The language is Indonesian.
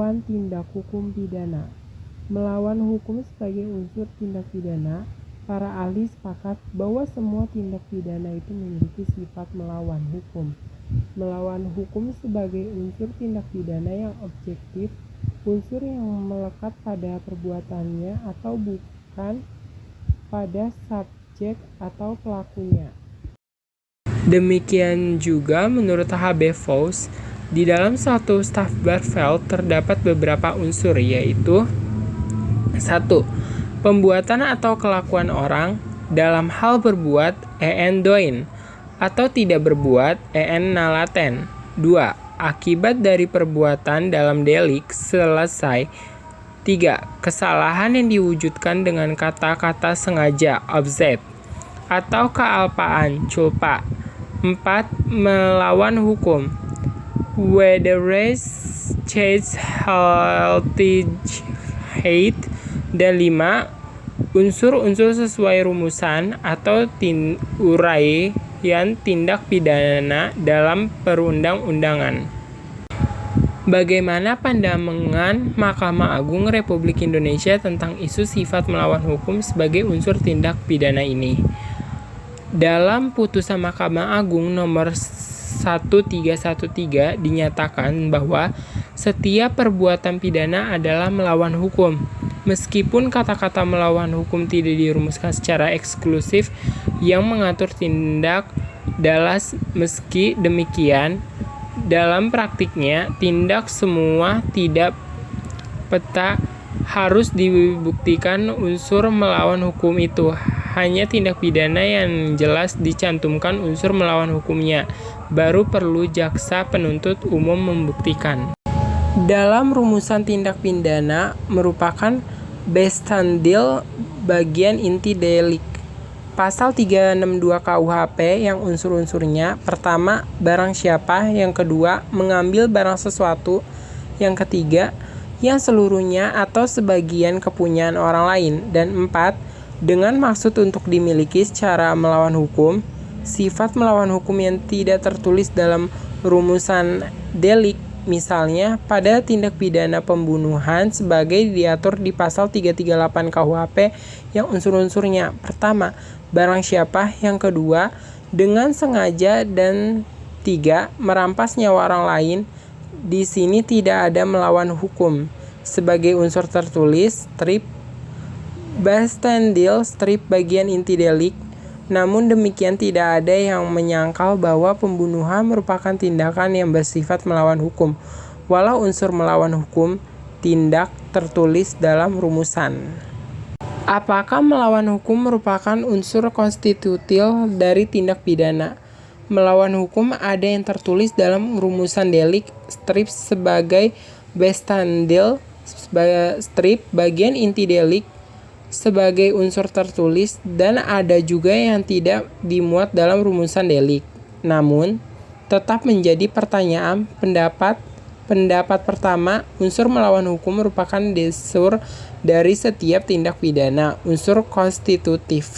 melawan tindak hukum pidana. Melawan hukum sebagai unsur tindak pidana, para ahli sepakat bahwa semua tindak pidana itu memiliki sifat melawan hukum. Melawan hukum sebagai unsur tindak pidana yang objektif, unsur yang melekat pada perbuatannya atau bukan pada subjek atau pelakunya. Demikian juga menurut H.B. Faust, di dalam suatu Strafbarfeld terdapat beberapa unsur, yaitu 1. Pembuatan atau kelakuan orang dalam hal berbuat en doen atau tidak berbuat en nalaten. 2. Akibat dari perbuatan dalam delik selesai. 3. Kesalahan yang diwujudkan dengan kata-kata sengaja objek atau kealpaan culpa. 4. Melawan hukum Wederrecht healthy hate. Dan 5. Unsur-unsur sesuai rumusan atau uraian tindak pidana dalam perundang-undangan. Bagaimana pandangan Mahkamah Agung Republik Indonesia tentang isu sifat melawan hukum sebagai unsur tindak pidana ini? Dalam putusan Mahkamah Agung nomor 1313 dinyatakan bahwa setiap perbuatan pidana adalah melawan hukum. Meskipun kata-kata melawan hukum tidak dirumuskan secara eksklusif yang mengatur tindak dalas, meski demikian, dalam praktiknya, tindak semua tidak peta harus dibuktikan unsur melawan hukum itu. Hanya tindak pidana yang jelas dicantumkan unsur melawan hukumnya, baru perlu jaksa penuntut umum membuktikan. Dalam rumusan tindak pidana merupakan bestandil bagian inti delik. Pasal 362 KUHP yang unsur-unsurnya: pertama, barang siapa; yang kedua, mengambil barang sesuatu; yang ketiga, yang seluruhnya atau sebagian kepunyaan orang lain; dan 4, dengan maksud untuk dimiliki secara melawan hukum. Sifat melawan hukum yang tidak tertulis dalam rumusan delik, misalnya pada tindak pidana pembunuhan sebagai diatur di pasal 338 KUHP yang unsur-unsurnya: pertama, barang siapa; yang kedua, dengan sengaja; dan 3, merampas nyawa orang lain. Di sini tidak ada melawan hukum sebagai unsur tertulis, strip Bastandil, strip bagian inti delik. Namun demikian tidak ada yang menyangkal bahwa pembunuhan merupakan tindakan yang bersifat melawan hukum, walau unsur melawan hukum tindak tertulis dalam rumusan. Apakah melawan hukum merupakan unsur konstitutif dari tindak pidana? Melawan hukum ada yang tertulis dalam rumusan delik, strip sebagai bestandil, strip bagian inti delik sebagai unsur tertulis, dan ada juga yang tidak dimuat dalam rumusan delik. Namun, tetap menjadi pertanyaan pendapat pertama, unsur melawan hukum merupakan dasar dari setiap tindak pidana, unsur konstitutif.